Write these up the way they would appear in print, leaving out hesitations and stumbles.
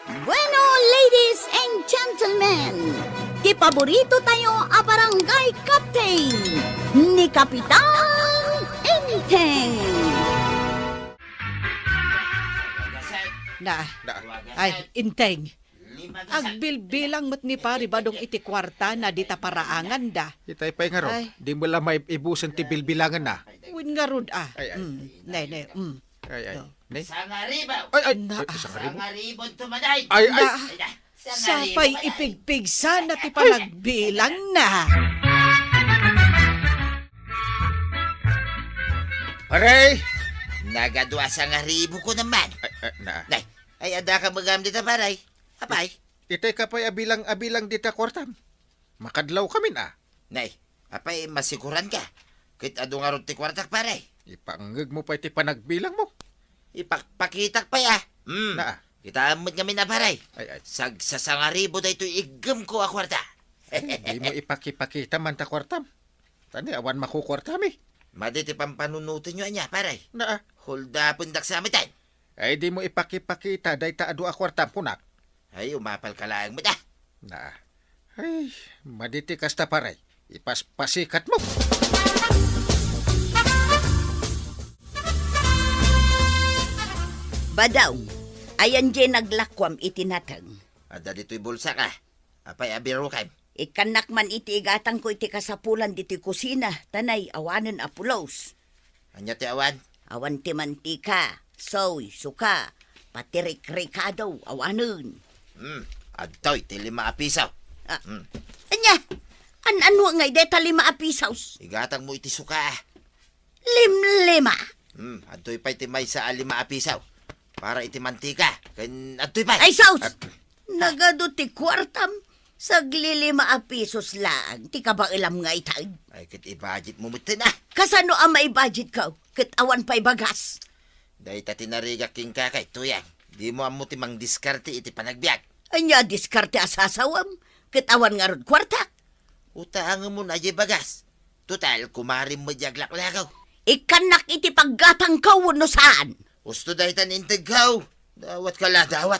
Bueno, ladies and gentlemen, ti paborito tayo a barangay captain ni Kapitan Enteng. Na, ay, Inteng. Agbilbilang mo't ni pari badong iti kwarta na di ta paraangan da. Itay pa'y nga ron. Ay. Di mo lang may ibusan ti bilbilangan na. Win nga rod ah. Ay. Nay. Ay. Ne? Sangaribaw. Ay. Na. Isang ribo. Sangaribon tumaday. Ay. Na, Sangaribo sapay maday. ipigpig sana ti panagbilang na. Aray! Nagadwa sangaribo ko naman. Na. Nay, ay ada ka magam dito paray. Apay. Itay ka pa'y abilang dita kwartam. Makadlaw kami na. Nay, apay masiguran ka. Kit ado nga ron ti kwartak paray. Ipangag mo pa'y ti panagbilang mo. Ipakpakitak pa ya. Na. Kita amot kami na paray. Ay. Sag sa sangaribo da ito igam ko a kwarta. Di mo ipakipakita man ta kwartam. Tani, awan makukwartam eh. Maditi pampanunutin nyo anya paray. Na. Hulda pundak sa amitan. Ay, di mo ipakipakita day ta adu a kwartam kunak. Ay, umapal ka lang mo da. Na. Ay, maditi kasta paray. Ipaspasikat mo. Badaw, ayan di naglakwam itinatang. Ada dito'y bulsa ka. Apay abiro ka. Ikanak man iti igatang ko iti kasapulan diti kusina, tanay awanen apulos. Anya ti awan. Awan ti mantika, soy, suka, pati rikrikado, awanen. Adtoy ti 5 pisaw. Anya, ano ngay deta 5 pisaws? Igatang mo iti suka. Limlima. Adtoy pa'y ti may sa 5 pisaw. Para iti mantika. Kan adtoy pa. Ay, saus! Nagado ti kwartam, sagli 5 pisos lang, ti kabailam nga itag. Ay kit i-budget mo mutin ah. Kasano ang may budget ka? Kat awan pa'y bagas. Dahil ta tinariga king kakay tuyang. Di mo amo ti mang diskarte iti panagbiag. Anya diskarte asasawam, kat awan nga rod kwartak. Utaang mo na di bagas. Total, kumarim mo diaglaklakaw. Ikanak iti paggatang ka no saan? Gusto dahil tan intigaw. Dawat ka la, dawat.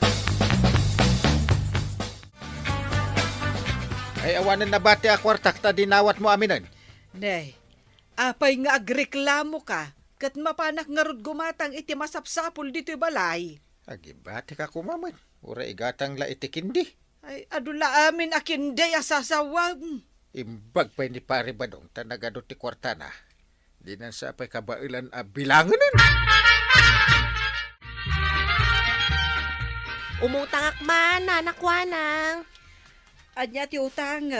Ay, awanan na bati a kwartak ta dinawat mo aminan. Nay, apay nga agreklamo ka. Kat mapanak nga rod gumatang iti masapsapul dito'y balay. Agibati ka kumaman. Ura igatang la itikindi. Ay, adula amin akinday asasawam. Imbag pa ni pare badong tanagado ti kwarta na. Di na sa pa'y kabailan a bilanganan. Umutangak man, nanakwanang. Anya ti utang,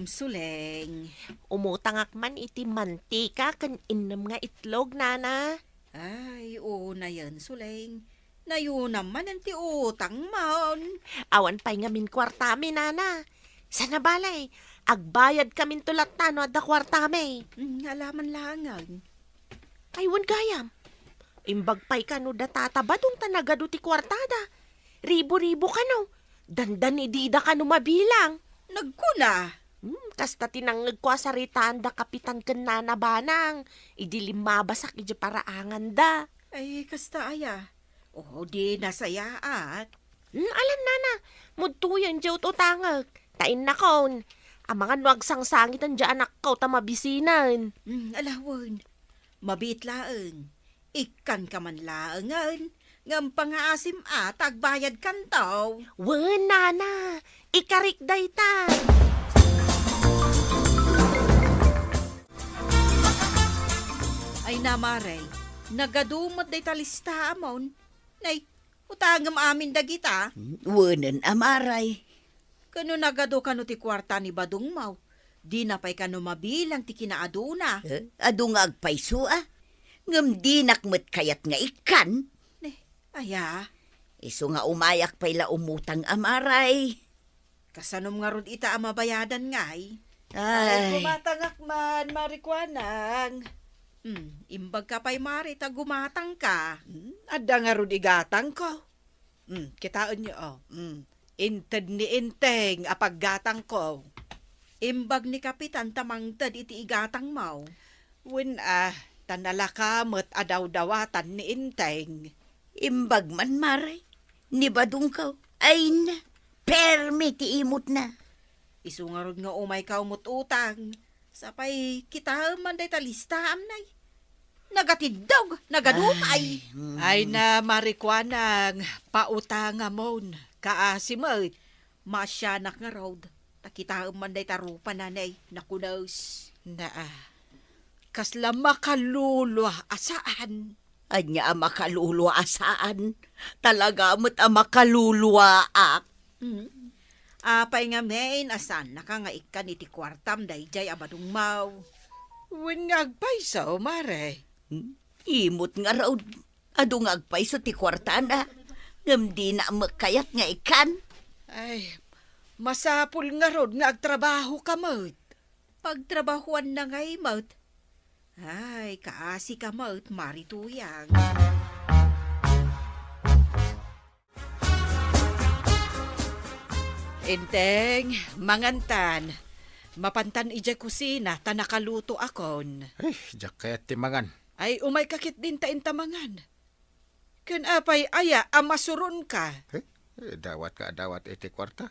suleng. Umutangak man iti mantika kan inom nga itlog, nana. Ay, oo na yan, suleng. Nayo naman ang ti utang man. Awan pa'y nga min kwartami, nana. Sana balay, agbayad kamin tulat tano at da kwartami. Alaman langan. Ay, wan gayam. Imbag pa'y kano da tatabadong tanagado ti kwartada. Ribo-ribo kano. Dandan idida kano mabilang. Nagkuna. Kasta tinanggag ko saritaan da kapitan ken nana banang. Idi limabasak iji paraangan da. Ay, kasta aya. Oh, di nasayaat. Alam nana, mudtuyan diyo utangag. Tain na kon. Ang mga nuwag sangsangit ang diyan anak ko tamabisinan. Alawan. Mabitlaan. Ikan ka man laangan. Ngam pangaasim agbayad kantaw. Wen nana, ikarik dayta. Ay namaray, nagadumot day talista amon. Nay, utangam amin dagita. Wanan amaray. Kano nagado kano ti kwarta ni Badong Mau. Di na pa'y kano mabilang ti kinaaduna. Ado nga agpayso Ngam di nakmet kayat nga ikan. Aya, Iso nga umayak pa'y la umutang amaray. kasanom nga rod ita amabayadan ngay. Ay, Gumatangak man, marikwanang. Imbag ka pa'y mari, ta gumatang ka. Ada nga rod igatang ko. Kitaan niyo, Inted ni inteng, apaggatang ko. Imbag ni kapitan tamangtad iti igatang mau. Win tanalakamot adaw-dawatan ni inteng. imbag man maray. Ni badong ka. Ay na, permiti imot na. Isungarod nga umay ka umut-utang. Sapay kita man day talistam nay. Nagatidog, nagadumay. Ay na marikwanang pautanga mon. Kaasimot, masyanak nga road. Takita man day tarupa nanay, nakunos. Kasla makalulwa asaan. Anya ang makaluluasaan. Talaga mo't ang makaluluwaak. Apay nga main asan nakangaikan iti kwartam dayjay abadong mau. Wen nga agpaysaw, mare. Imot nga raw. Ado nga agpayso ti kwartana. Ngam di na makayat nga ikan. Ay, masapul nga rod nga agtrabaho ka, maut. Pagtrabahuan na ngay, maut. Ay, kaasi ka, maut, marituyang. Enteng, mangantan. Mapantan ija kusina, ta nakaluto akon. Ay, jak kaya timangan. Ay, umay kakit din ta intamangan. Kan apay aya, amasuron ka. Dawat iti kwarta.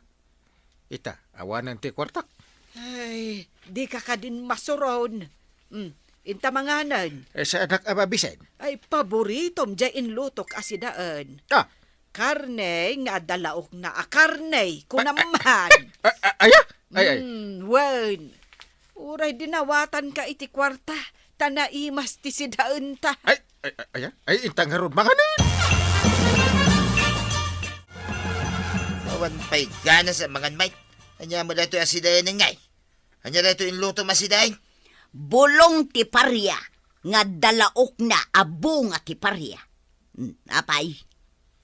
Ita, awanan ti kwartak. Ay, di ka din masuron. Intamanganan. Sa anak ababisen. Ay, paboritom dya inlutok asidaan. Ah, Karne nga dalaok na karne, kunaman. aya? Ay. Wen. Uray dinawatan ka iti kwarta, tanaimas ti sidaan ta. Ay, intang harod manganin. Awan pa'y gana sa mga mate. Anya mo dato asidayan ng ngay. Anya dato inluto masidayan. Bulong ti parya. Nga dalaok na abo nga ti parya. Apay.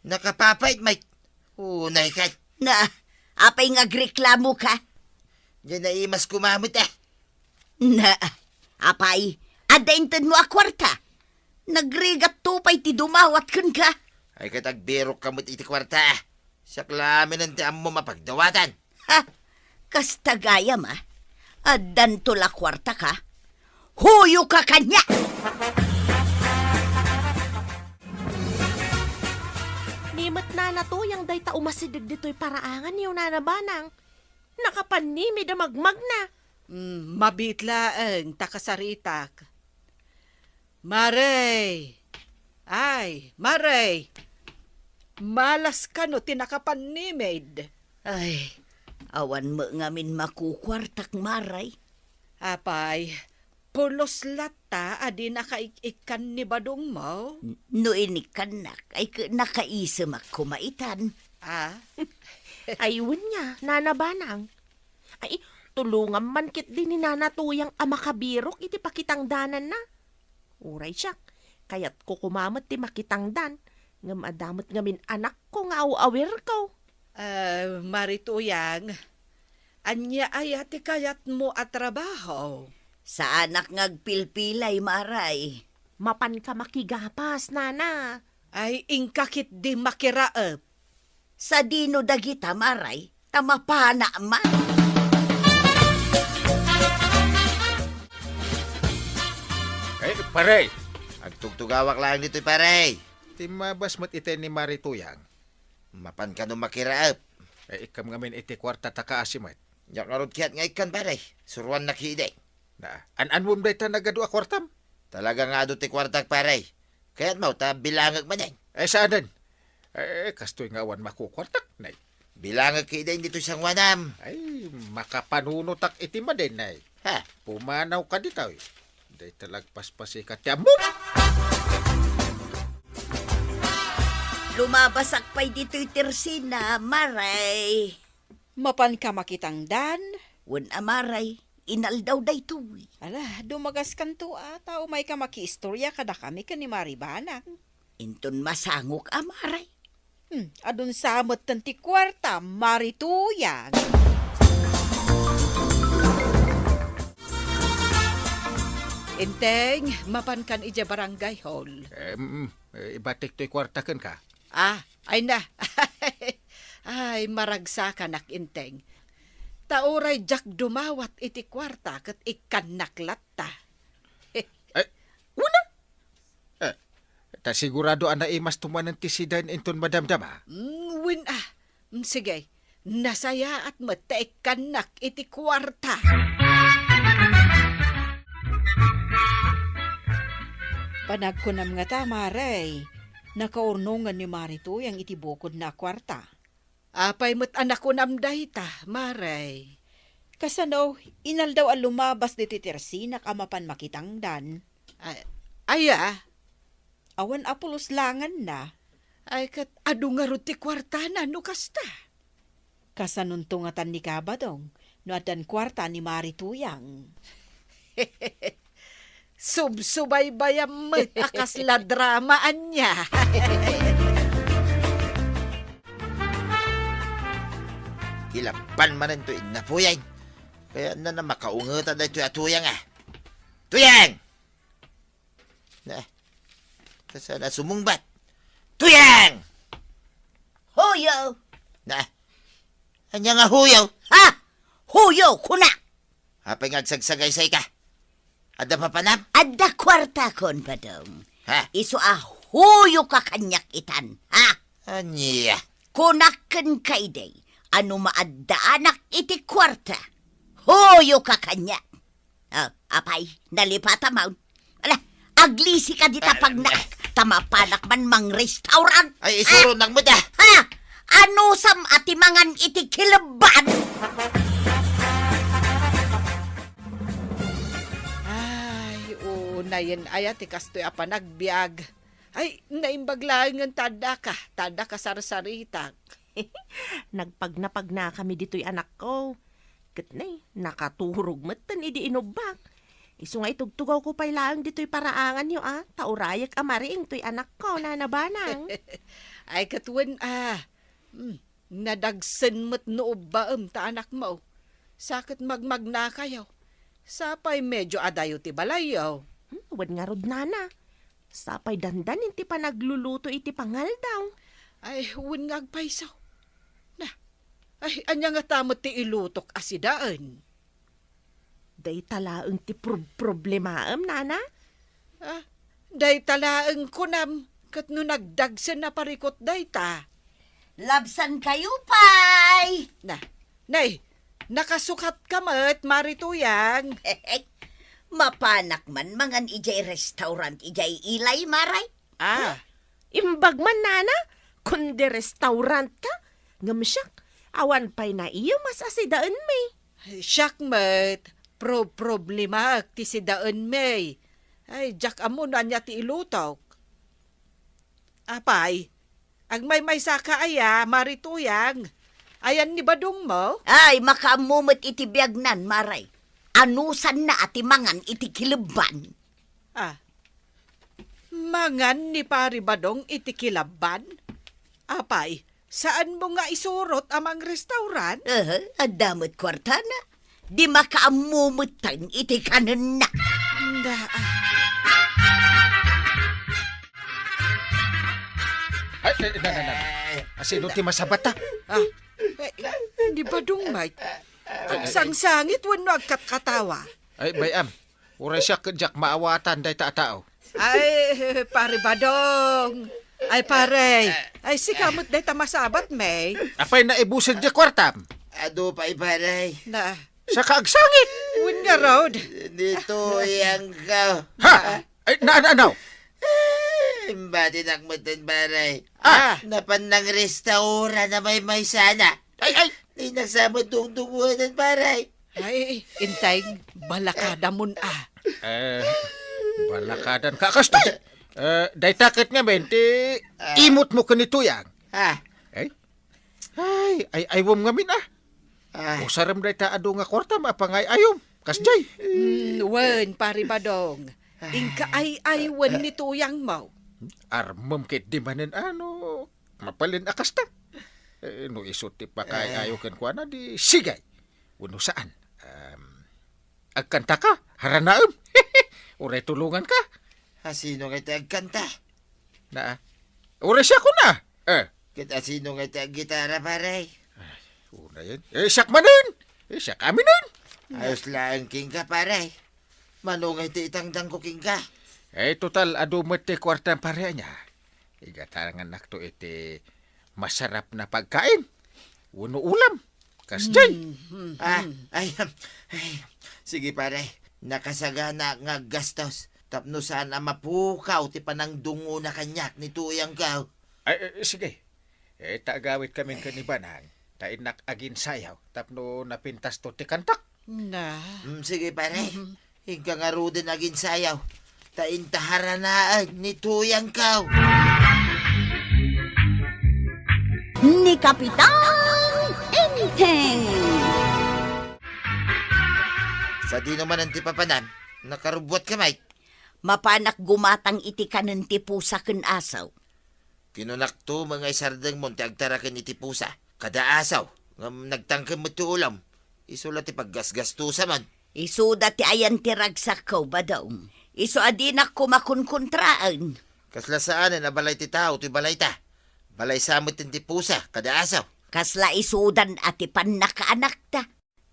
Nakapapait, mate. Unay ka. Na, apay nga agreklamo ka. Diyan na imas kumamot Na, apay, adaintan mo a kwarta. Nagrigat tupay ti dumawat kun ka. Ay katagbiro kamot iti kwarta. Saklamin ang tiyan mo mapagdawatan. Ha, kastagaya ma. Adan tula kwarta ka. Huyo ka kanya! Nimot na natuyang day ta umasidig dito'y paraangan yung nanabanang. Nakapanimid a magmag na. Mabitlaang takasaritak. Maray! Ay, Maray! Malas ka no, tinakapanimid. Ay, awan mo ngamin makukwartak maray. Apay, pulos lata adi nakaikikan ni badong mo. No inikanak ay nakaisam ak kumaitan. Ayun niya, nanabanang. Ay, tulungan man kit din ni nanatuyang amakabirok iti pakitang danan na. Uray siyak, kayat ko kumamot ti makitang dan. Ngam adamot ngamin anak ko nga awawir ko. Marituyang, anya ayati kayat mo at trabaho. Sa anak ngagpilpilay maray. Mapan ka makigapas, nana. Ay ingkakit di makiraep. Sa dino dagita maray, tamapana man. Ay, pare. Agtugtugawak lang dito'y pare. Timabas mo't ite ni Marituyang. Mapan ka no makiraap. Ay, ikam ngamin iti kwarta takaasimot. Yak nga rod kiyat nga ikan pare. Suruan na kiide. Na, an-anwom day ta nagadu a kwartam. Talaga nga do ti kwartak pare. Kaya't mau ta bilangag manay. Ay, saanan? Ay, kastoy nga awan makukwartak, nay. Bilangag kiide dito siyang wanam. Ay, makapanunutak iti maden, nay. Ha? Pumanaw ka ditaw, eh. Day talagpaspasi ka tiyamo. Lumabasak pa'y dito'y tersina, maray. Mapan ka makitang dan. Wan amaray, inaldaw day tuy. Ala, dumagas kanto tao may ka makiistorya kada kami ka ni Maribanang. Inton masangok amaray. Adun samot tanti kwarta, Marituyang. Inteng, mapan kan ija barangay hall. Ibatik to'y kwartakan ka. Ay na. Ay, maragsakan nak inteng. Tauray jak dumawat iti kwarta kat ikan naklatta. Una? Ta sigurado ana imas tumanan ti sidan inton madamdama. Win Sige, nasaya at mataik kanak iti kwarta. Panagkunam nga ta, Maray. Nakaurnungan ni Marito yung itibukod na kwarta. Apay mo't anak ko namday ta, Maray. Kasano, inal daw ang lumabas di titirsinak amapan makitangdan. Aya, awan apulos langan na. Ay kat adu nga ruti kwarta na no kasta. Kasanuntungatan ni Kabadong, no adan kwarta ni Marituyang. Subsubaybayam mo, akas la dramaan niya. Ilapan man ito inapuyan. Kaya na makaungatan na ito atuyang Tuyang! Na, kasana sumungbat. Tuyang! Huyo! Na, anya nga huyaw. Ha? Huyo, kuna! Hapay ngagsagsagaysay ka. Ada pa panam? Adda kwarta kon, Badong. Ha? Iso huyo ka kanyak itan, ha? Anya? Kunaken kayday, ano maadda anak iti kwarta. Huyo ka kanyak. Apay, nalipata maun. Ala, aglisi ka dita pag tamapanak man mang restaurant. Ay, isuro ng muda. Ha? Ano sam atimangan iti kilaban? Nayan ayat ikastoy apa nagbiag. Ay, naimbaglaan ng tada ka sarsaritak. Nagpagnapag na kami dito'y anak ko. Katnay, nakaturog matan idi inubak. Iso nga itugtugaw ko pa'y laang dito'y paraangan nyo taurayak amariing to'y anak ko na nabanang. Ay katwan nadagsan mo't noob baam ta anak mo. Sakit magmagna kayo. Sapay medyo adayo ti balayaw. Wan nga rod nana. Sapay dandan inti pa nagluluto iti pangal daw. Ay, wan nga agpaisaw. Na, ay, anya nga tamot ti ilutok asidaan. Day talaang ti problemaam, nana. Day talaang kunam, kat no nagdagsan na parikot day ta. Labsan kayo, pay! Nay, nakasukat ka mat, Marituyang. Mapanak man mangan ijay restaurant ijay ilay, Maray. Imbag man, nana. Kundi restaurant ka. Ngamsyak, awan pa'y na iyo mas asidaan may. Siyak mat, problema ti sidaan may. Ay, jak amo na niya ti ilutok. Apay, ag may saka aya, Marituyang. Ayan ni Badong mo? Ay, makaamumot iti biyagnan, Maray. Anusan na atimangan iti kilaban. Mangan ni Pari Badong iti kilaban? Apay, saan mo nga isurot amang restaurant? Adamot kwarta na. Di makaamumutan iti kanan na. Ay, sino ti masabata? Di Badong, mate? Ang sangsangit, wano agkatkatawa. Ay, bayam. Uray siya kadyak maawatan day tao. Ay, Pari Badong. Ay, pare. Ay, sikamot day tamasabat, may. Apay na ibusin di kwartam. Ado pa iparay. Na, Sa kaagsangit. win nga road. Dito yang ka. Ha? Ay, naanaw. Imbati nakmutan paray. Napan ng restaurant na may sana. Ay. Di nagsamot tungtungunan paray. Ay, intay, balakada mun Balakadan ka kasto. Day takit nga benti. Imot mo kanituyang. Ay, aywom nga min Usaram day taado nga kwarta mapangay ayom. Kasjay. Wen, Pari Badong. Ingka ay wen ni tuyang mo. Armam kit di manin mapalin akasta. No isuti pa kay ayo ken kuana di sigay. Uno saan? Agkanta ka, haranaem. Uray tulungan ka. Sino nga ito agkanta? Uray siya ko na. Kita sino nga ito gitara paray? Una yan. Siyak manin. Siyak aminin. Ayos lang king ka paray. Manong ito itangdang ko king ka. Total adumet ti kwarta pareha niya. Igatarangan nakto iti masarap na pagkain. Uno ulam. Kasjay. Ay, sige pare, nakasagana nga gastos. Tapno sana mapukaw ti panang dungo na kanyak ni tuyang kaw. Sige. Taagawit kami kanibanang. Tainak agin sayaw. Tapno napintas to ti kantak. Na. Sige pare, hingga nga rudin agin sayaw. Taintaharanaan ni tuyang kaw. Ni Kapitan Enteng. Sa di naman ang tipapanan, nakarubot ka, Mike. Mapanak gumatang iti kanen ti pusa ken asaw. Kinunak to mga isardang mo ti agtarakan iti pusa. Kada asaw, ngam nagtangkam mo ti ulam. Isulat ti paggasgastusa man. Isuda ti ayan ti ragsak ko badaw. Isu adinak kumakunkontraan. Kasla saan na balay ti tao ti balay ta. Balay samot ti pusa, kada asaw. Kasla isudan ati panakaanak ta.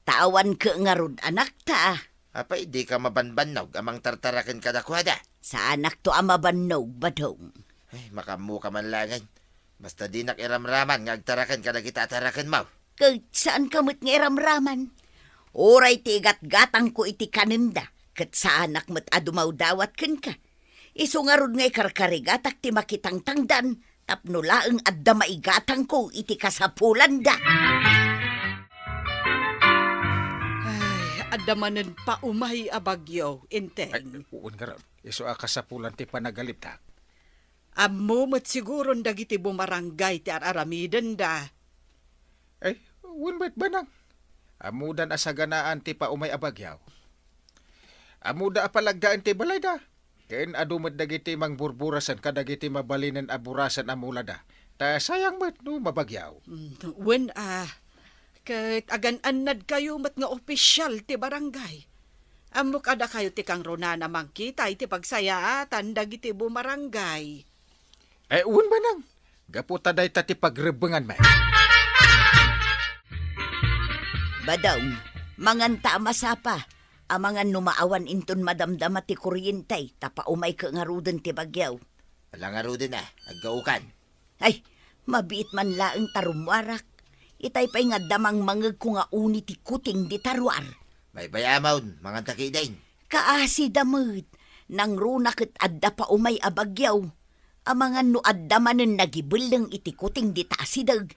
Tawan ke ngarud anak ta. Apay, di ka mabanbannog amang tartarakan kada kwada. Sa anak to amabannog badaw. Ay, makamu ka man langan. Basta di nakiramraman nga agtarakan kada kita atarakan mo. Kag saan kamot nga iramraman? Oray ti gatgatang ko iti kanenda. Kat sa anak mat adumaw dawat ken ka. Isu ngarud nga ikarkarigatak ti makitang tangdan. Tapno laeng adda maigatang ko iti kasapulan da. Adamanen pa umay abagyo, Ay, Enteng. uun nga ron. Isu akasapulan ti panagaliptak. Ammo mat siguro dagiti bumarangay ti araramidan da. Ay, uun ba't banang? Amudan asaganaan ti pa umay abagyaw. Amuda apalagdaan ti balay da. Ken adumad dagiti mangburburasan kadagiti mabalinan aburasan amulada. Ta sayang mat no mabagyaw. When ket agan-annad kayo mat nga opisyal ti barangay. Ammo kada kayo ti kang Ronana mangkita iti pagsayaatan dagiti bumarangay. Uwan ba nang? Gaputa day ta ti pagrebengan may. Badaw, manganta masapa. Amangan numaawan inton madamdama ti kuryentay. Tapa umay ke ngaruden ti bagyaw. Wala nga rudin aggaukan. Ay, mabiit man laeng tarumwarak. Itay pa'y nga damang mangag ko nga uni ti kuting di tarwar. May bayamaw, mga takidain. Kaasi damod, nang runakit adda pa umay abagyaw. Amangan no adda manen nagibelang iti kuting di taasidag.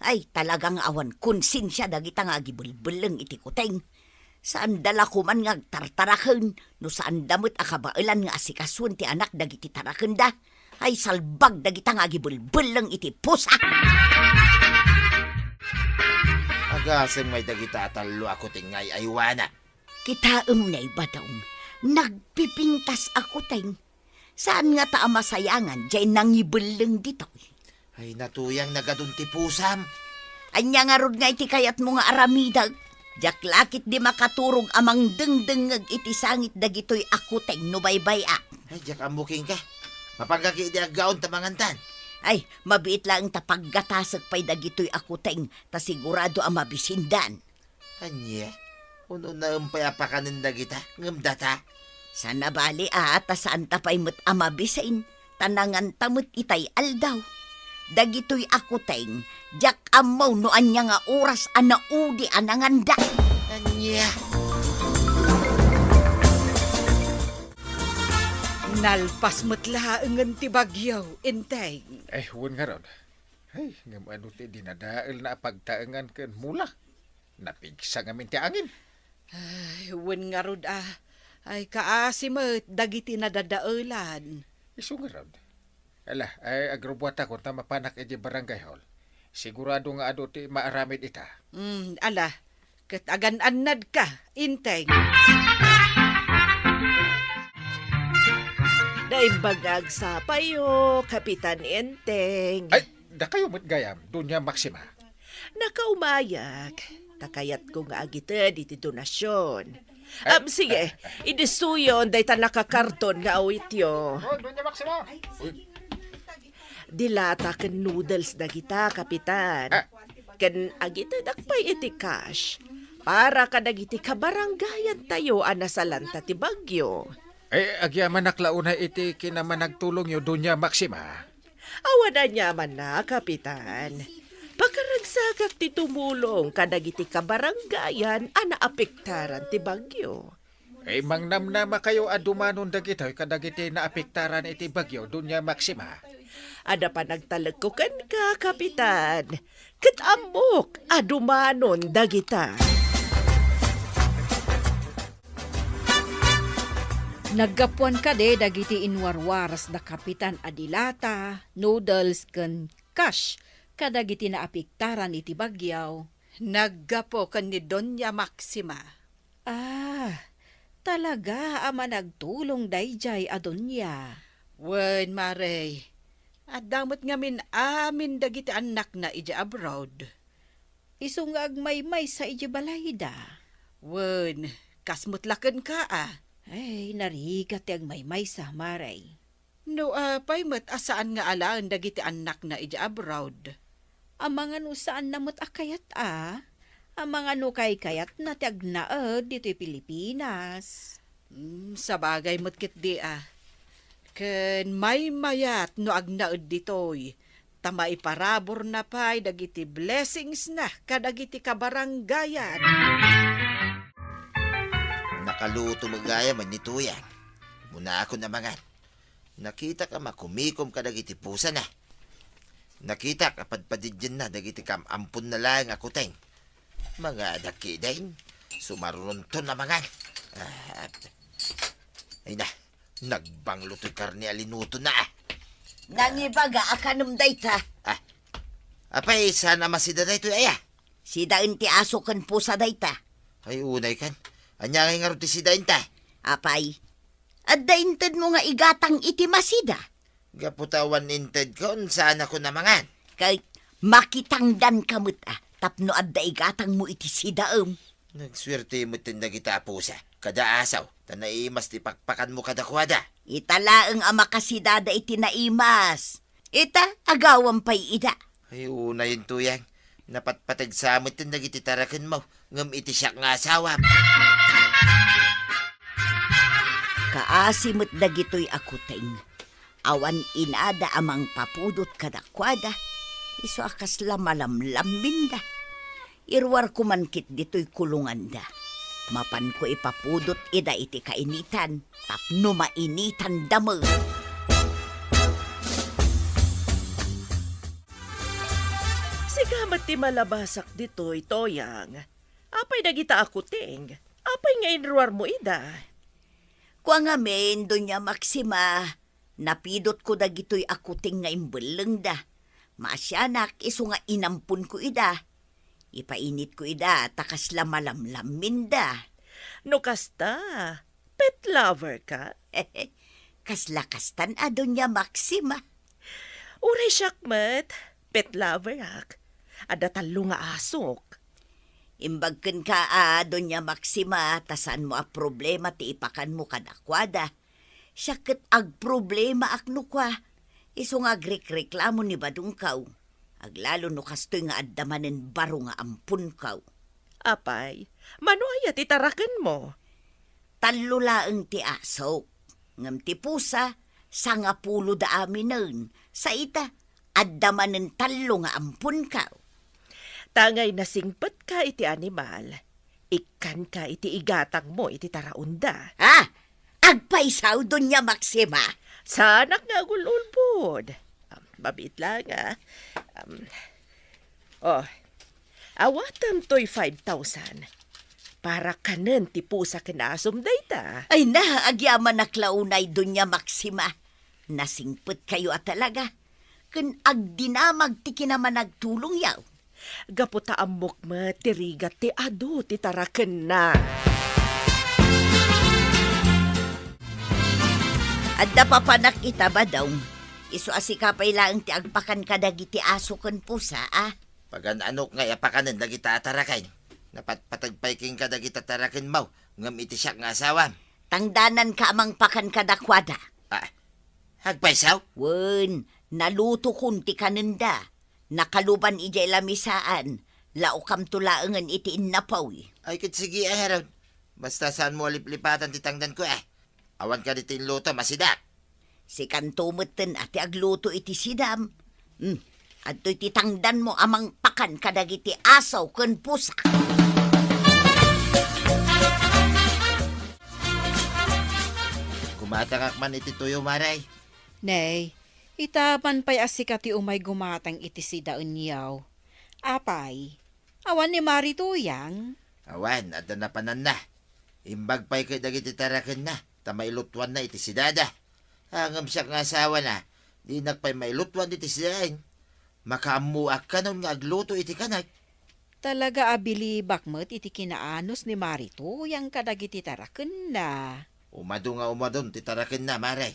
Ay, talagang awan konsensya dagita nga gibelbelang iti kuting. Saan dala ko man nga tartaraken, no saan damot akabailan nga asikasun ti anak dagiti taraken da. Ay, salbag dagita nga gibelbelang iti pusa. Agasem may dagita atalo ako tingay aywana. Kitaem na ibadaw, nagpipintas ako ting. Saan nga ta masayangan, jay nangibelang dito. Ay natuyang nagadun ti pusam. Anya nga rod nga iti kayat mo nga aramidag. Jak lakit di makaturog amang dengdengag iti sangit dagitoy ako ting nubaybaya. Ay, diyak amuking ka. Mapagkaki di aggaon tamangantan. Ay, mabiit lang tapaggatasag pa'y dagitoy ako ting, ta sigurado ang mabisindan. Anya, uno na umpayapakanin dagita, ngamdata. Sana bali ta saan tapay mo't amabisain, tanangan tamot itay aldaw. Dagitoy ako ting, jak amaw no anya nga oras anaudi ananganda. Anya. Nalpas mo't laengan ti bagyaw, Enteng. Uwan nga ron. Ay, ngam ano ti dinadaal na pagtaengan ken mula. Napigsa ngamin ti angin. Ay, wen nga rod Ay, kaasimet, dagiti nadadaulan. Isu nga ron. Ala, ay agrobwata ko ta mapanak iti barangay hall. Sigurado nga ado ti maaramid ita. Ala, ket agan-annad ka, Enteng. Naimbagag sa payo, Kapitan Enteng. Ay, da kayo mo't gayam, Dunya Maxima. Nakaumayak. Takayat ko nga agita diti donasyon. Sige, idisuyon day ta nakakarton nga awit yo. Dunya Maxima. Dilata ken noodles na kita, Kapitan. Ken agita dakpay iti cash. Para kadagiti kabarangayan tayo anasalanta ti bagyo. Agyaman naklauna iti kinaman nagtulong yo Dunya Maxima. Awan na nyaman na, Kapitan. Pagkarag Sagak ti tumulong kadagiti kabaranggayan ana apektaran ti bagyo. Mangnamnama kayo adumanon dagitoy kadagiti naapektaran iti bagyo Dunya Maxima. Ada pa nagtalag ko kan ka, Kapitan. Kat amok, adumanon dagita. Naggapuan ka de dagiti inwarwaras da Kapitan Adilata, noodles ken cash kadagiti naapiktaran iti bagyaw. Naggapo ken ni Doña Maxima. Talaga ama nagtulong dayjay adonya. Wen Maray, adamot ngamin amin dagiti anak na ija abroad. Isungag may sa ija balayda. Wen, kasmutlaken ka Ay, narigat yung may sa Maray. No, pay met asaan nga alaan dagiti anak na ija abroad. Amang ano saan namot akayat Amang ano kay kayat na tiagnaad dito'y Pilipinas. Sa bagay mo't kit di Ken may mayat no agnaad dito'y. Tama iparabor na pay dagiti blessings na kadagiti kabaranggayan. Nakaluto magaya man ni Tuyang. Muna ako namangan. Nakita ka makumikom ka dagiti pusa na. Nakita ka padpadidyan na dagiti kamampun na lang ako teng. Mga dakidain, sumarunton na mangan. Ay na, nagbanglo to'y karne alinuto na Nangibaga akanum dayta. Apay, sana masida na ito'y aya. Sidain ti aso ken pusa dayta. Ay, unay kan. Anya ngay nga rin ti sidain ta. Apay, adda inted mo nga igatang iti masida. Gaputawan inted kon, sana ko namangan. Kay makitangdan kamut tapno adda igatang mo iti sidaem. Nagswerte mo tinda kita pusa. Kada asaw, tanaimas ti pakpakan mo kada kwada. Italaeng ama kasidada iti naimas. Ita agawan pay ida. Ay, una yun Tuyang. Napatpatag sa amot tinda iti tarakan mo. Ngam iti siyak nga asawa. Kaasimot dagitoy akuteng. Awan inada amang papudot kadakwada. Iso akas lamalamlamin da. Irwar kumankit dito'y kulungan da. Mapan ko ipapudot ida iti kainitan. Tapno mainitan damo. Sigamat ti malabasak dito'y Toyang. Apay dagita akuteng. Apay nga inruar mo ida. Kwa nga men, Doña Maxima. Napidot ko dagito'y akuteng nga imbeleng da. Masyanak, iso nga inampun ko ida. Ipainit ko ida, takas lamalamlamin da. No kasta, pet lover ka? Kaslakastan Doña Maxima. Uray syakmat, pet lover ak. Ada talo nga asok. Imbagken ka Doña Maxima, tasan mo a problema ti ipakan mo kadakwada. Syakit ag problema akno kwa. Iso nga agrekreklamo ni badungkaw. Aglalo no kastoy nga addamanen baro nga ampun kaw. Apay, manuaya ti taraken mo. Talulaeng ti asok. Ngam ti pusa, sangapulo da aminen. Sa ita, addamanen talo nga ampun kaw. Tangay nasingpet ka iti animal. Ikan ka iti igatang mo iti taraunda. Agpaisaw Doña Maxima. Sanak nga gululbod. Babit lang awatam to'y 5,000. Para kanen ti pusa kinasom dayta. Ay na, agyaman na klaunay Doña Maxima. Nasingpet kayo talaga. Kun agdinamag ti kinaman nagtulong yaw. Gaputa amok ma tirigat ti adu ti taraken na. Adda papanak ita ba daw? Iso asikapay lang ti agpakan kadagiti aso ken pusa Pagan anok nga apakanan dagita atarakay. Napatpatagpay king kadagita tarakan mo. Ngam iti siyak nga asawa. Tangdanan ka amang pakan kadakwada. Hagpaisaw? Wen, naluto kunti kanenda. Nakaluban ijay lamisaan. Laokam tulaangan iti innapaw. Ay kit sige haron. Basta saan mo liplipatan ti tangdan ko Awan ka dito luto masidak. Si kantumeten ati agluto iti sidam. At to'y titangdan mo amang pakan kadagiti asaw ken pusa. Kumatakak man iti tuyo, Maray. Nay, itaman pa'y asikati umay gumatang iti si daunyaw. Apay, awan ni Marituyang. Awan, adda na panan na. Imbag pa'y kay dagiti taraken na. Tamailutwan na iti si Dada. Hangam siya nga asawa na. Di nagpay mailutwan iti si Dain. Makaamuak ka nun nga agluto iti kanay. Talaga abilibak mo't iti kinaanos ni Marituyang kadagiti taraken na. Umadon ti taraken na, Maray.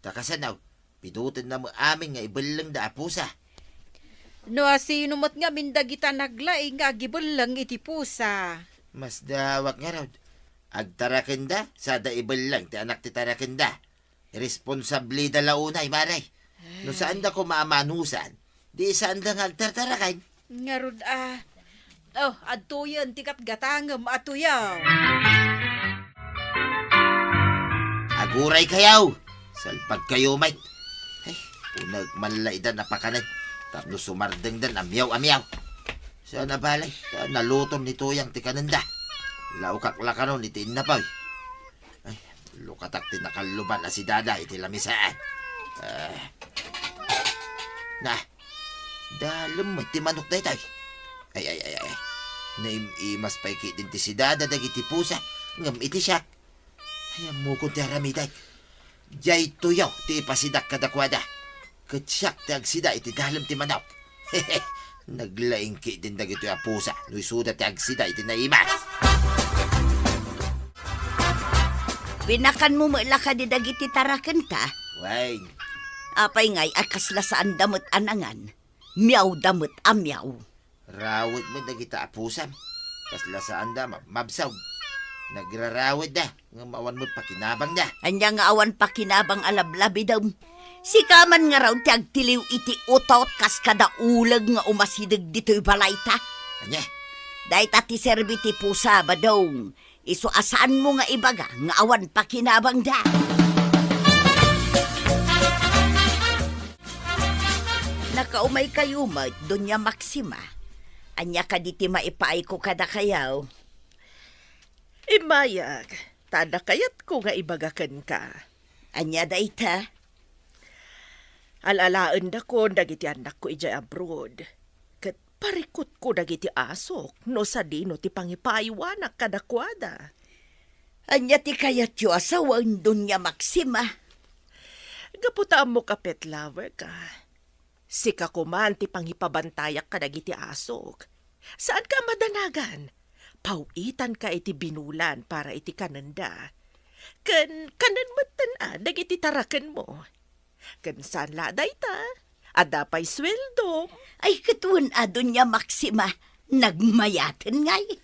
Takasanaw, pidutin na mo amin nga ibalang da apusa. No asino mo't nga mindagita naglay nga gibulang iti pusa. Mas dawak nga raw. Agtaraken da, sada ibalang ti anak ti taraken da. Irresponsabli da launay, Maray. No saan da ko maamanusan, di saan da nga agtartarakan. Ngarud Oh, atuyan tikat gatangam atuyaw. Aguray kayaw! Salpag kayo, mate. Ay, unag malaidan na pakanan. Tapno sumardeng dan amyaw-amyaw. Saan na balay? Saan nalutom ni Tuyang ti kananda? Laukak lakanon iti inapaw. Ay, lukatak ti nakaluban na si Dada iti lamisaan. Dalem mo ti manok na itoy. Ay. Naimimas pa'y kitin ti si Dada dagiti pusa. Ngam iti siya. Ay, amukon ti haramiday. Diyay tuyaw ti ipasidak kadakwada. Katsyak ti agsida iti dalem ti manaw. Naglaing kitin dagiti pusa. Nu'y suda ti agsida iti naimas. Pinakan mo mula ka di dagiti taraken ta. Way, Apay ngay akasla saan damot anangan. Miyaw damot amyaw. rawid mo dagiti apusam. Kasla saan da, mabsaw. Nagrarawid da, nga mawan mo pakinabang da. Anya nga awan pakinabang alablabi daw. Sikaman nga raw ti agtiliw iti utot kas kada ulag nga umasidag dito'y balay ta. Anya, Dahil ti serbi ti pusa ba daw. Iso asaan mo nga ibaga nga awan pakinabang da. Nakaumay kayo mat, Doña Maxima. Anya ka diti maipaay ko kada kayaw. Imayag, tada kayat ko nga ibagakan ka. Anya dayta. Alalaan da ko dagiti anak ko ijay abroad. Kat parikot ko dagiti asok no sa dino ti pangipaiwanak kadakwada. Anya ti kayat yo asawan, Doña Maxima. Gaputaan mo kapet lover ka. Sika ko man ti panghipabantayak kadagiti asok. Saan ka madanagan? Pauitan ka iti binulan para iti kananda. Kanan matan dagiti taraken mo. Kan saan laday ta? Ada pa'y sweldo. Ay katuan Doña Maxima, nagmayaten ngay.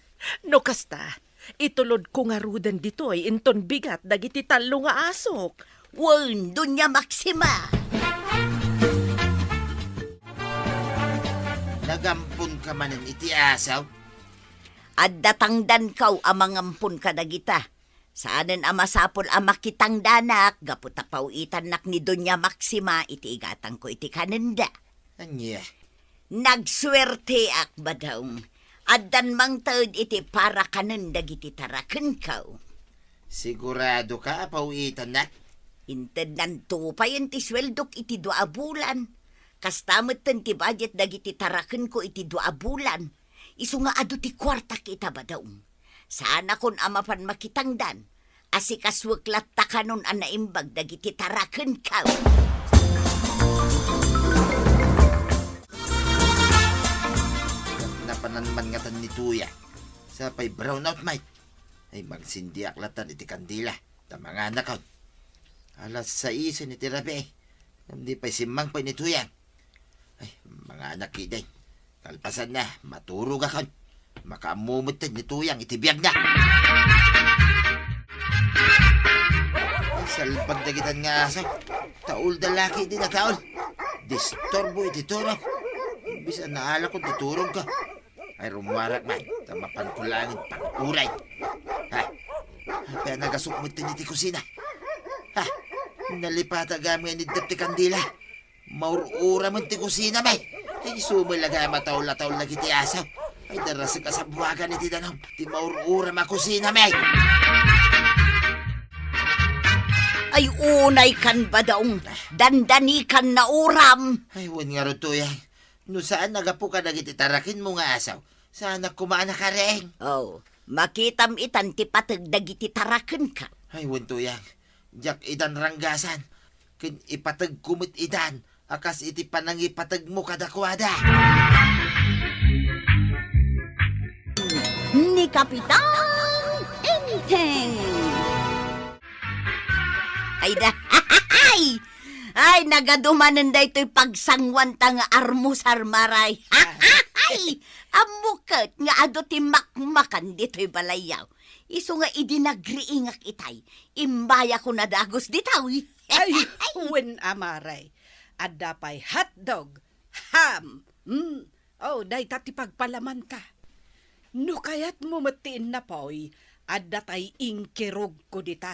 No kasta, itulod ko nga rudan ditoy inton bigat dagiti talo nga asok. Wan, Doña Maxima. nagampun ka manen iti asaw. At datangdan kaw amang ampun kadagita. Saanen amasapol amakitang danak, gaputa pauitan nak ni Doña Maxima, iti igatang ko iti kanenda. Anya, Nagswerte ak ba daw? Addan mang taod iti para kanenda giti taraken kaw. sigurado ka pauitan na? Inted nanto pa yun ti sweldok iti 2 bulan. Kastamot ten ti budget dagiti taraken ko iti 2 bulan. Isu nga adu ti kwarta kita ba daw? Sana kon amapan makitangdan. Asikaswaklat ta kanon ang naimbag dagiti taraken kaw. Napananman nga tan ni Tuya. Sa pa'y brownout, mate. Ay magsindi aklatan iti kandila. Tamang anak out. Alas 6 ni tirabi. Hindi pa'y simang pa'y ni Tuya. Ay, mga anak kiday. Kalpasan na, maturog akon. Makaamumutan ni Tuyang itibiyag na. Ay, salpag dagitan nga asaw. Taul dalaki din na taul. Disturbo iti turong. Bisa naala kong titurong ka. Ay rumwarak man. Tamapan ko langit pang-uray. Ha? Kaya nagasukmut din iti kusina. Ha? Nalipata gamit ni Dapti Kandila. Maurura man ti kusina, may. Ay sumilagay mataw-lataw lagi ti asaw. Ay darasa ka sa buwagan iti danaw. Ti maurura makusina, may. Ay unay kan ba daong dandani kan na uram. Ay, wan nga ro tuyang. No saan nagapu ka dagiti tarakin mo nga asaw? Sana kumana ka rin. Oh, makitam itan ti patagdag iti taraken ka. Ay, wan tuyang. Jak idan ranggasan. Kin ipatag kumit idan. Akas iti panangipatag mo kadakwada. Ni Kapitan Enteng. Ay da, ay, nagadumanan da ito'y pagsangwan ta nga armusar maray. Ay, amukat nga ado ti makmakan dito'y balayaw. Iso nga idinagriingak itay, imbaya ko na dagos ditaw. Ay, wen amaray. Adda pa'y hotdog, ham. Oh, day tati pagpalaman ka. No kayat mo matiin na po'y, adda tay ingkirog ko dita.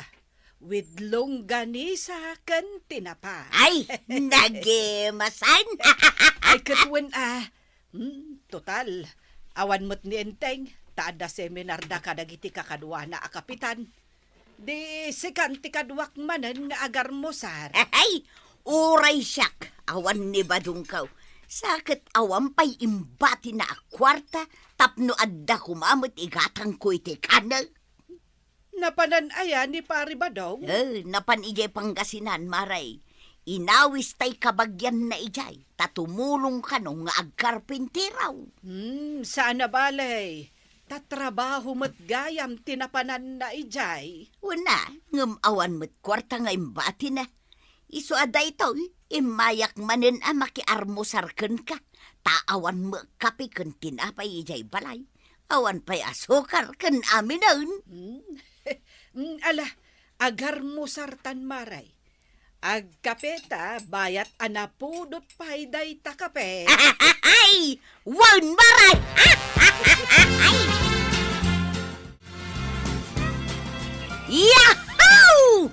With longganisa kan tinapa. Ay, nagemasan. Ay, katwen total. Awan mo't ni Enteng, taada seminar da kadagiti kakadwa na akapitan. Di sikanti kadwak manan nga agar mosar. Ay, uray siyak, awan ni badungkaw. Sakit awan pa'y imbati na akwarta, tapno adda kumamot igatang ko iti kanal. Napananaya ni pari ba daw? Napan ijay Pangasinan, maray. Inawis tay kabagyan na ijay, tatumulong ka nung nga agkarpintiraw. Sana balay. Tatrabaho mo't gayam tinapanan na ijay. Una, ngam awan mo't kwarta nga imbati na. Iso ada ito, imayak manin makiarmusarken ka. Taawan mo kapi ken tinapay ijay balay. Awan pa'y asukar ken aminaun. Ala, agar mo sartan maray. Agkapeta, bayat anapudot payday takape. Ay! Wan maray! Ay! Yahoo!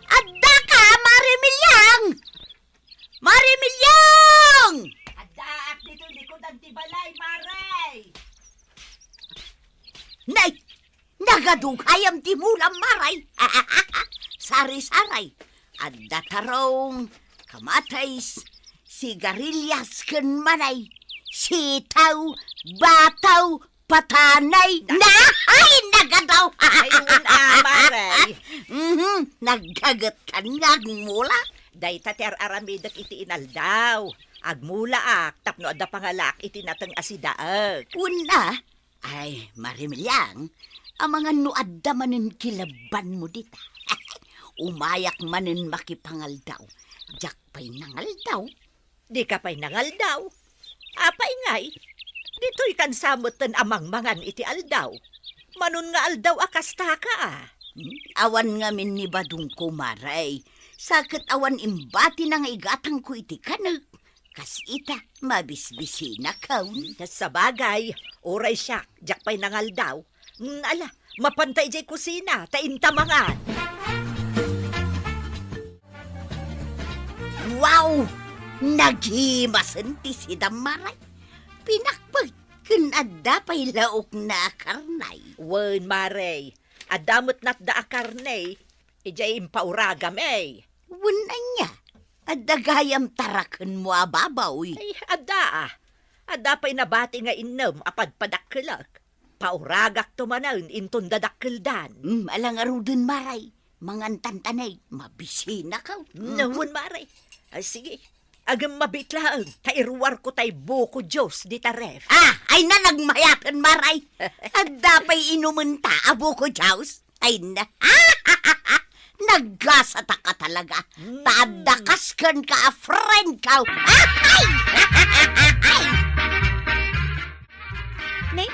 Adda ka, Marimilyang! Marimilyang! Adda at dito likod ang tibalay, maray! Nay! Nagadugayam ti mulam maray! Sari-saray! Adda tarong, kamatays, sigarilyas ken manay, sitaw, bataw, patanay, ay, nagadaw! Ay, maray! Nagdagat kan nga mula. Day tater aramidak iti inaldaw. Agmula tapno adda pangalak iti natang asidaak. Una, ay, Marimilyang, ang mga nuadda manin kilaban mo dita. Umayak manin makipangal daw. Jak pa'y nangal daw. Di ka pa'y nangal daw. Apay ngay, dito'y kansamotan amang mangan iti aldaw. Manon nga aldaw akasta ka Awan nga min ni badung ko maray. Sakit awan imbati na nga igatang ko iti kanag. Kas ita, mabisbisi na kaun. Sa bagay, oray siya, jak pa'y nangal daw. Ala, mapantay jay kusina, tainta mangan. Wow! Naghimasan ti si Damaray. Pinakpag kunadda pa'y laok na karnay. Wen maray, adamot nat da akarnay, ijay impauragam Wala niya. Adagayam tarakan mo ababaw. Ay, ada pa'y nabati nga inom apad padakkelak. Pauragak tumanan inton dadakkeldan. Alang arudun maray. Mangan tantanay, mabisina ka. Nawon maray. Ay, sige. Agam mabitlaan, tairuwar ko tay buko Diyos di taref. Ay na nagmayapan maray. Adda pa'y inumunta abo ko, Jaws. Ay na. Naggasata ka talaga. Tadakaskan ka a friend ka. Ay! Ne,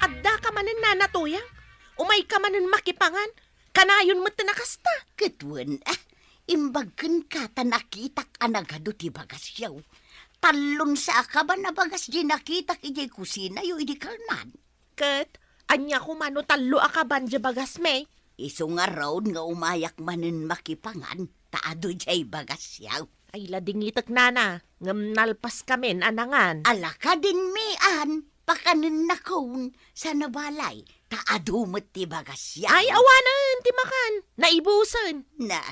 adda ka manin nanatuyang. Umay ka manin makipangan. Kanayon mo tinakasta. Katwan, imbagkan ka ta nakitak anagado ti bagas yaw. Talon sa ka ba na bagas di nakitak ijay kusina yu idi kalman. Ket, anya ko mano talo akaban di bagas may. Iso nga raon nga umayak manin makipangan, taado jay bagas yaw. Ay lading litak nana, ngam nalpas kamen anangan. Ala ka din mian, pakanin na kon sa nabalay, taadumot ti bagas yan. Ay awanan, timakan, naibusan. Na,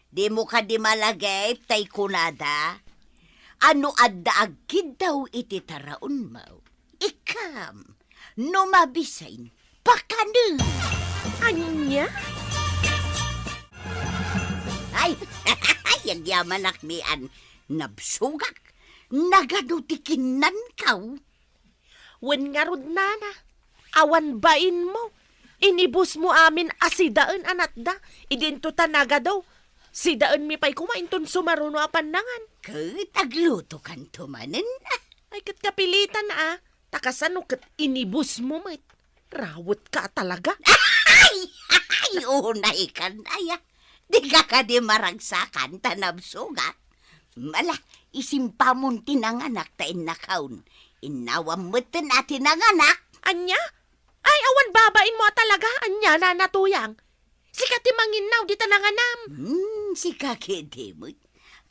di mo ka di malagay, tay kunada. Ano adda agkid daw iti taraon mo? Ikam, no mabisain, pakanin. Anya? Ay, yagyaman akmian, nabsugak, nagadutikinan kaw. Wen nga rod nana, awan bain mo. Inibus mo amin asidaan anat da, idinto tanaga daw. Sidaan mi pa'y kumainton sumaruno apan nangan. Tagluto kan tumanin. Ay kat kapilitan takasano kat inibus mo met. Rawot ka talaga. Ay, unay kan aya. Di ka di maragsakan tanabsugat. Mala, isimpamon tinanganak ta innakaun. Inawam mo natin ang anak. Anya? Ay awan babain mo talaga, anya nanatuyang. Sikat timanginaw di tananganam. Si kakidi mo.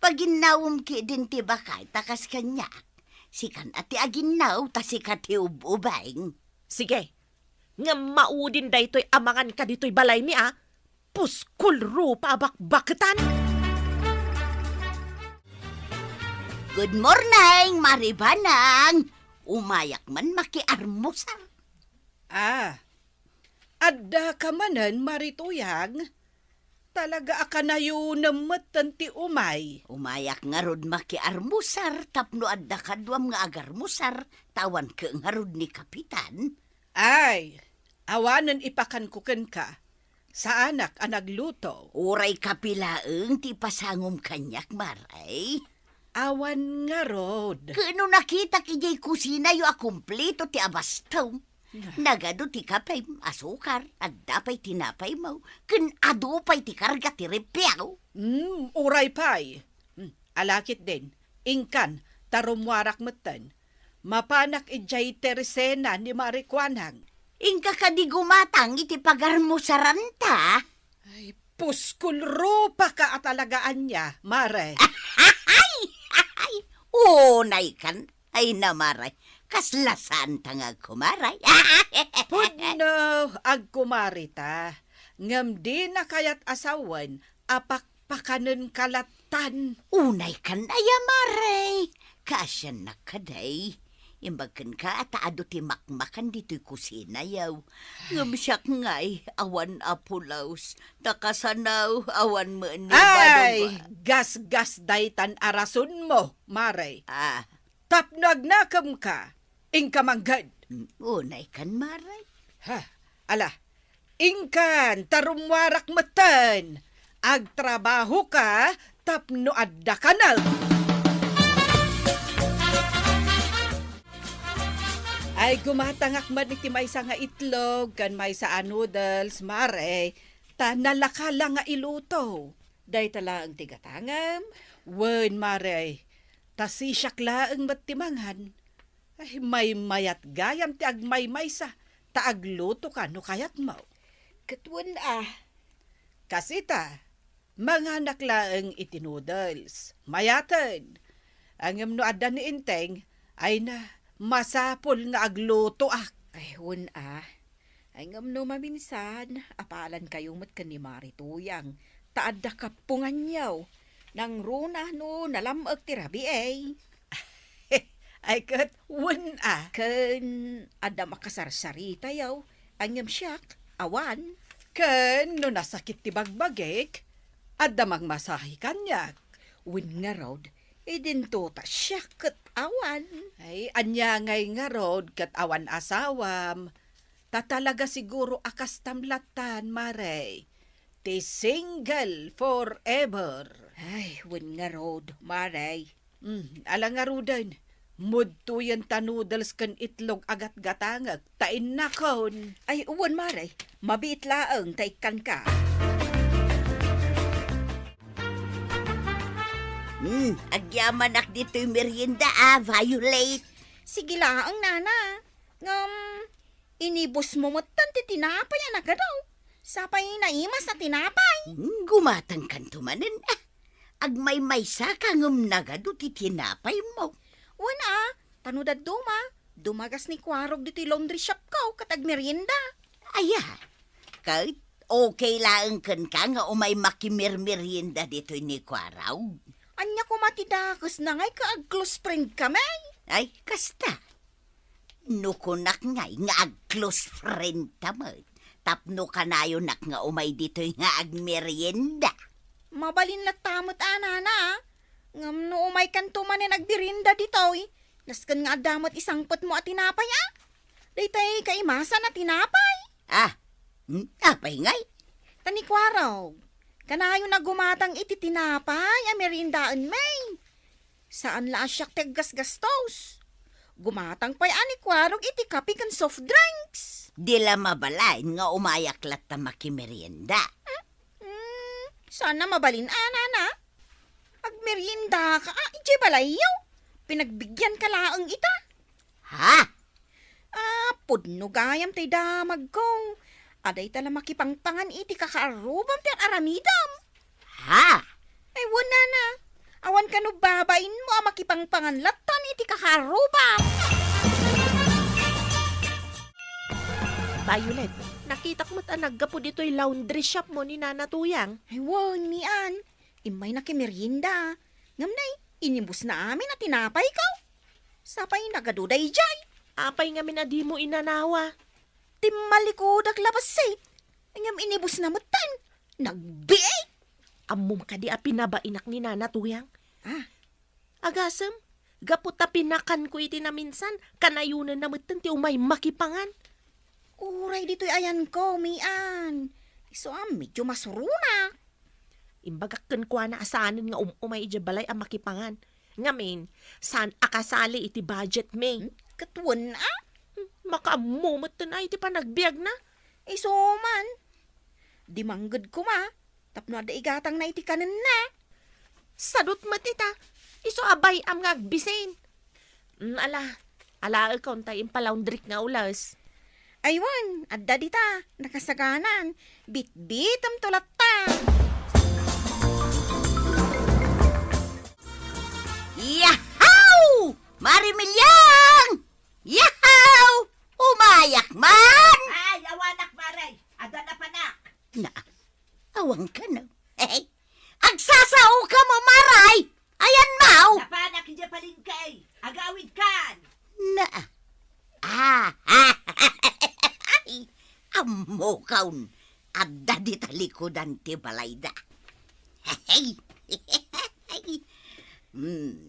Pag inawam ki din ti bakay, takas kanya. Sikan ati aginaw, ta sikat ti ubaing. Sige, nga maudin da ito'y amangan ka dito'y balay mi Puskul rupa bakbaketan. Good morning, Maribanang. Umayak man makiarmusal. Adda ka manan, Marituyang. Talaga akanayo namatan ti umay. Umayak nga rod makiarmusar, tapno adda kadwam nga agarmusar, tawan ka nga rod ni Kapitan. Ay, awanan ipakan kuken ka. Sa anak ang nagluto. Uray kapilaeng ti pasangom kanyak, Maray. Awan nga rod. Kano nakita kijay kusina yu akumplito ti abastaw. Nagado ti kapay asukar, at dapay tinapay mo. Kun adupay ti karga ti repyaw. Uray pay. Alakit din. Ingkan, tarumwarak matan. Mapanak ijay teresena ni Marikwanang. Ingka ka di gumatang iti pagarmusaran ta. Ay, puskul pa ka at alagaan niya, Mare. Ay, unay kan. Ay namaray. Kaslasan tangag kumaray. Pudno, agkumarita. Ngam di na kayat asawan, apakpakanen kalatan. Unay kan aya maray. Kasyan na kaday. Imbagkan ka at aado ti makmakan dito'y kusina yaw. Ngamsyak ngay, awan apulaws. Takasanaw, awan mo ni Ay, gas-gas daytan arason mo, Mare. Tapnag nakam ka, ingkamanggad. Unay kan maray. Ala, ingkan, tarumwarak matan. Agtrabaho ka, tapno adda ka na. Ay, gumatangak man iti may sa nga itlog, kan may sa noodles, Mare. Ta nalakala nga iluto. Day tala ang tigatangam. Wen, Mare. Ta sisyak laang matimangan. Ay, may mayat gayam ti agmay sa. Ta agluto ka no kayat mo. Katwan Kasita, mga naklaang iti noodles. Mayatan. Ang no adda ni Inteng ay na masapol nga agluto Ay, hun Ay ngam no maminsan, apalan kayo mat ka ni Marituyang. Taadda kapungan yaw. Nang runa no nalamag ti rabi Ay kat wen Ken adda makasarsarita yaw. Angam siyak, awan. Ken no nasakit ti bagbagek, adda magmasahi kanyak. Win nga rod, idinto ta siyak kat awan. Ay, anya ngay nga rod kat awan asawam. Tatalaga siguro akas tamlatan, Mare. Ti single forever. Ay, win nga rod, Maray. Alang nga rodan, mudto yan tanudals kan itlog agat gatangag, tain na kon. Ay, uwan, Maray. Mabit laang taikan ka. Agyaman ak dito'y merienda Violet. Sige laang, nana. Inibos mo matan ti tinapay daw. Sapay naimas na tinapay. Gumatang kan tumanin. Agmay sa kangum nagado ti tinapay mo. Wana, tanudad dumagas ni Kwarog dito laundry shop ko, katag merienda. Aya, kahit okay lang kan ka nga umay makimirmerienda dito ni Kwaraw. Anya ko matidakas na ngay kaag close friend kami. Ay, kasta. Nukunak ngay nga ag close friend tamad. Tapno kanayo nak nga umay dito nga ag merienda. Mabalin na tamot anana. Ngam no umay kanto man nagbirinda dito eh. Naskan nga damot isang pot mo at tinapay Daytay kaimasa na tinapay. Apay ngay. Tani Kwaraw, kanayo na gumatang iti tinapay merindaan may. Saan la asyak teggas-gastos? Gumatang pa'y ani Kwarog iti kape kan soft drinks. Di la mabalain nga umayaklat ta makimerienda. Sana mabalin anana. Agmerienda ka, iti balayaw. Pinagbigyan ka laang ita. Ha? Pudno gayam tay damag ko. Aday tala makipangpangan iti kakaarubam ti aramidam. Ha? Ay wala na. Awan ka no babain mo makipangpangan latan iti kakaarubam. Violet, nakita ko naggapo dito'y laundry shop mo ni Nana Tuyang. Ay wan mian. Imay na kimerienda. Ngamnay, inimbus na amin at tinapay ka. Sapay nagaduday jay. Apay nga minadi mo inanawa. Timmalikodak labasay. Ngam inibus na mutan. Nagbiay. Amum ka di a pinabainak ni Nana Tuyang. Agasem, gapot ta pinakan ko iti na minsan, kanayunan na mutan ti umay makipangan. Uray dito'y ayan ko, mian. Iso medyo masuruna. Imbagak ken kwa na asanin nga umay iti balay ang makipangan. Ngamin, saan akasali iti budget me? Katuan na. Makamumot na iti panagbiag na. Iso man. Di manggad ko ma. Tapno ada igatang na iti kanan na. Sadot matita. Iso abay am nga agbisin. Ala ikaw tayo impalaundrik nga ulas. Aywan, adda dita, nakasaganan. Bit-bit am tulat ta. Yahaw! Marimilyang! Yahaw! Umayak man! Ay, awanak maray. Ada na panak. Na, awang ka na. Eh, agsasao ka mo, Maray! Ayan, Mau! Napanak hindi palingkay. Agawid kan. Na, amo kaun. Adda di talikodan ti balayda. Hey!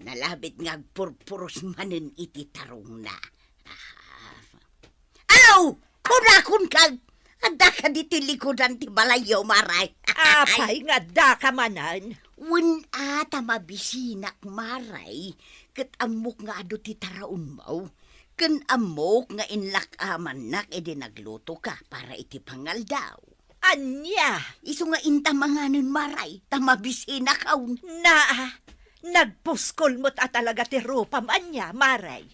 Nalabit nga agpurpuros manen iti tarong na. Aw! Punakon kag! Adda ka di tilikodan ti balayo, Maray. Apay nga da ka manan. Wen ata mabisinak, Maray. Kat amok nga ado ti taraon mo. Ken amok nga inlak aman nak edi nagluto ka para iti pangal daw. Anya, Isu nga intamanganon, Maray. Tamabisinak kaun. nagpuskol mo't at talaga ti rupam anya, maray.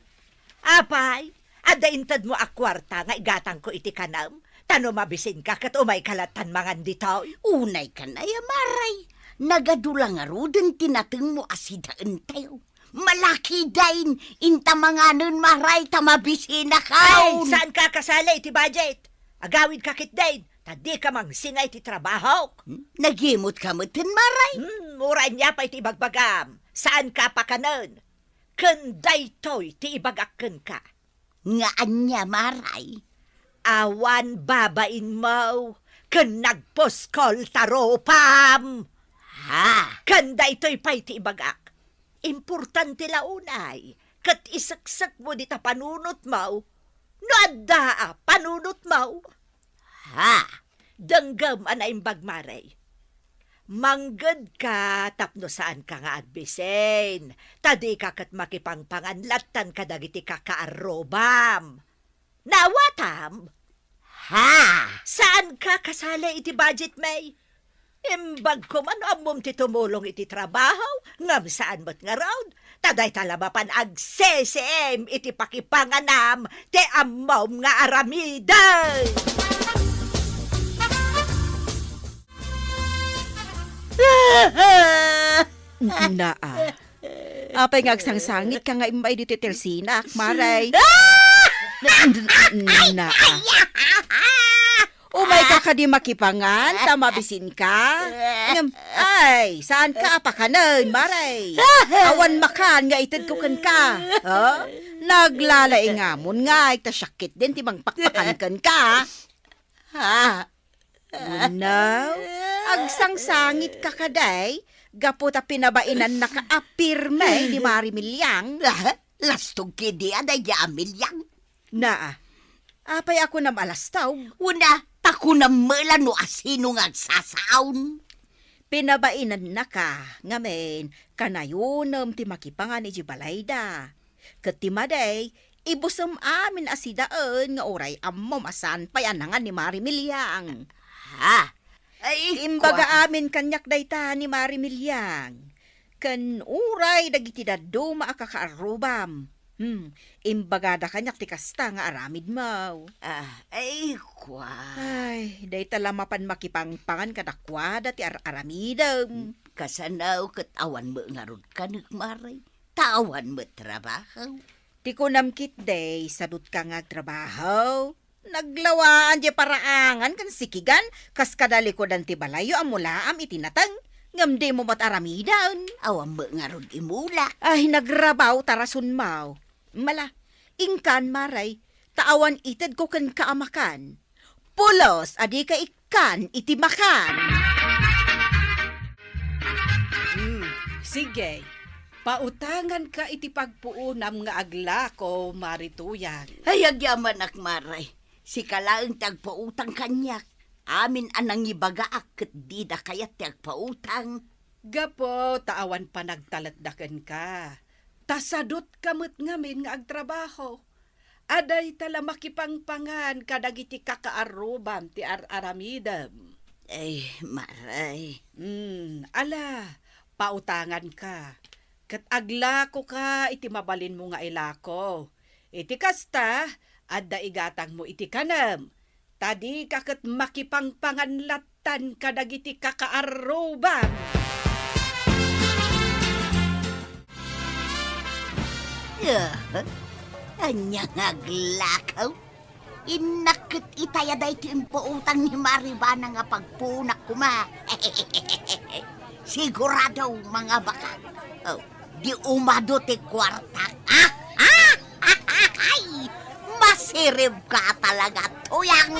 Apay, ada intad mo akwarta nga igatang ko iti kanam. Tano mabisin ka kat umay kalatan mangan ditaw. Unay ka na ya, Maray. Nagadulang aruden tinateng mo asidaan tayo. Malaki dain intamanganon, Maray. Tamabisinak Ay, kaun. saan ka kasala iti budget? Agawid kakit din. Tadi ka mang singay ti trabaho. Nagimot ka mo tin, Maray. Mura niya pa iti ibagbagam. Saan ka pa kanon? Kenday toy ti ibagakken ka. Nga anya, Maray. Awan babain mo. Ken nagpuskol taropam. Ha? Kenday toy pa iti ibagak. Importante launay. Kat isaksak mo di ta panunot mo. No adda panunot mo. Ha? Danggam anay bagmaray. Manggad ka, tapno saan ka nga adbisen. Tadi ka kat makipangpanganlatan ka dagiti kakaarobam. Nawatam? Ha? Saan ka kasala iti budget, May? Imbag ko man amom ti tumulong iti trabaho, ngam saan mo't nga round. Taday talabapan ag CCM iti pakipanganam, te amom nga aramiday. Naa. Apay ngagsangsangit ka nga imay dito telsinak, maray. Naa. Umay ka ka di makipangan, tamabisin ka. Ay, saan ka apakanan, maray? Awan makan nga itid ko kan ka. Ha? Naglalay nga mon nga, itasyakit din timang pakpakan kan ka. Ha? Unaw, agsangsangit ka kaday, gaputa pinabainan nakaapirme di Mari Milyang. Lastog kidi aday Milyang. Naa, apay ako na malastaw. Una, tako na mela no asino nga sasaon. Pinabainan na ka, ngamen, kanayunom ti makipangan ni Jibalayda. Katimaday, ibusam amin asidaan nga oray amom asan payanangan ni Mari Milyang. Ha? Ay, Imbaga amin kanyak dayta ni Mari Milyang. Kan uray dagiti daddo maakakaarubam. Imbaga da kanyak ti kasta nga aramid mo. Ay, Ay, dayta lamapan makipangpangan kadakwada ti aramidam. kasanaw kat awan mo nga rod ka nagmaray. Tawan mo trabaho. Ti kunamkit day, sadut ka nga trabaho. Naglawaan di paraangan kan sikigan, kas kadalikodan ti balayo amulaam itinatang, ngam di mo mataramidan. Awan mo nga rod imula. Ay, nagrabaw tarasun mau. Mala, ingkan maray, taawan ited ko kan kaamakan. Pulos, adi ka ikan, itimakan. Sige, pautangan ka iti pagpuunam nga agla ko, Marituyan. Ay, agyaman akmaray. Si kalaang tagpautang kanyak. Amin anang ibagaak kat di da kayat tagpautang. Gapo, taawan pa nagtalatdakan ka. Tasadot kamot ngamin nga agtrabaho. Aday tala makipangpangan kadagiti kakaarubam ti aramidam. Ay, maray. Ala, pautangan ka. Kat agla ko ka, iti mabalin mo nga ilako. Iti kasta, adda igatang mo iti kanam. Tadi kakat makipangpanganlatan kadagiti kakaarubam. Anyang aglakaw. Inakit itayaday timpuutang ni Maribana nga pagpunak kuma. Sigurado mga baka. Oh, di umado ti kwarta. Ay, masirib ka talaga, tuyang.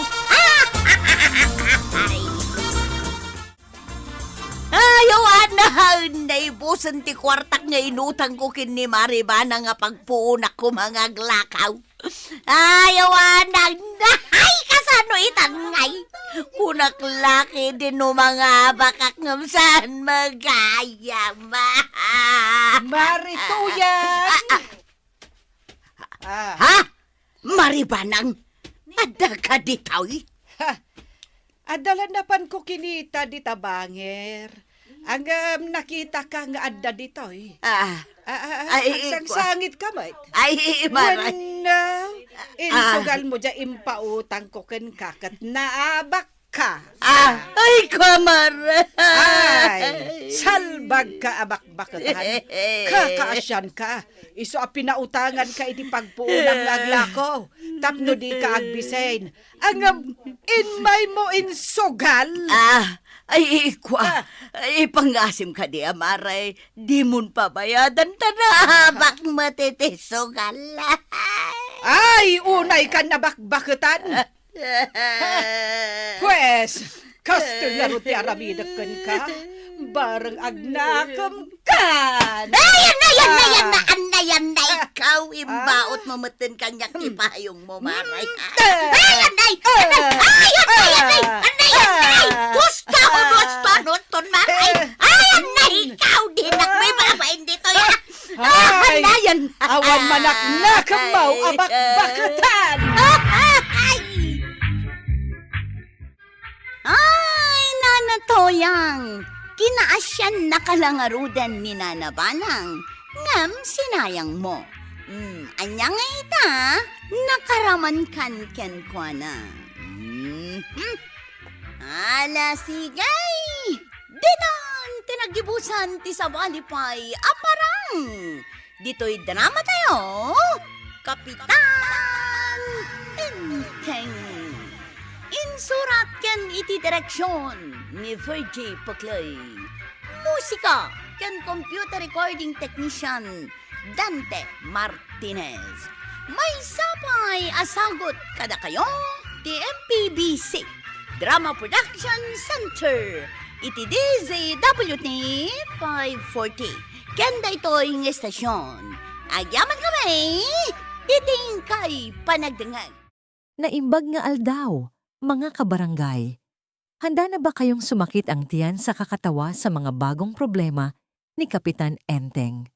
Ayaw, naibusan ti kwartak nga inutang ko kin ni Maribana nga pagpuunak ko mga glakaw. Ayaw, ay, kasano itangay. Kunak laki din no mga bakak ngam saan magayam. Marituyan! Ha? Maribanang? Ada ka ditoy? Adalanapan ko kinita di tabanger. Ang nakita ka nga adda ditoy. Sangsangit ka, mate. Ay, maray. Wala. Insugal mo dya impautang ko ken kakat naabak ka. Ay, kamar. Ay, salbag ka abak-bakatan. Kakaasyan ka. Iso a pinautangan ka iti pagpuunang aglako. Tapno di ka agbisain. Ang inmay mo insugal. Ay, ipangasim ka di, amaray. Di mon pabayadan tanabak matitisugal. Ay, unay ka nabakbakatan. Pwes, kasto nga ro ti aramidakan ka. Barang agnakam kan. Ayan na, ikaw. Imbaot mo matin kanyak ipayong mo, maray. Ayan na. Gusto, maray. Ayan na, ikaw din. May babain dito, yan. Ay, awan manak nakamaw abak-bakatan. Ay, nanatoyang. Kinaasyan nakalangarudan ni Nanabanang. Ngam, sinayang mo. Anya nga ita, nakaraman kan kwa na. Ala, sigay. Dinan, gibusan ti sabalipay aparang. Dito'y drama tayo, Kapitan Enteng. Insurat ken iti direksyon ni Virgie Pocloy. Musika ken computer recording technician Dante Martinez. May sapay asagot kada kayo ti MPBC Drama Production Center iti DZWT 540. Kenda ito'y ng estasyon. Agyaman kami, titing kay panagdangag. Naimbag nga aldaw, mga kabarangay. Handa na ba kayong sumakit ang tiyan sa kakatawa sa mga bagong problema ni Kapitan Enteng?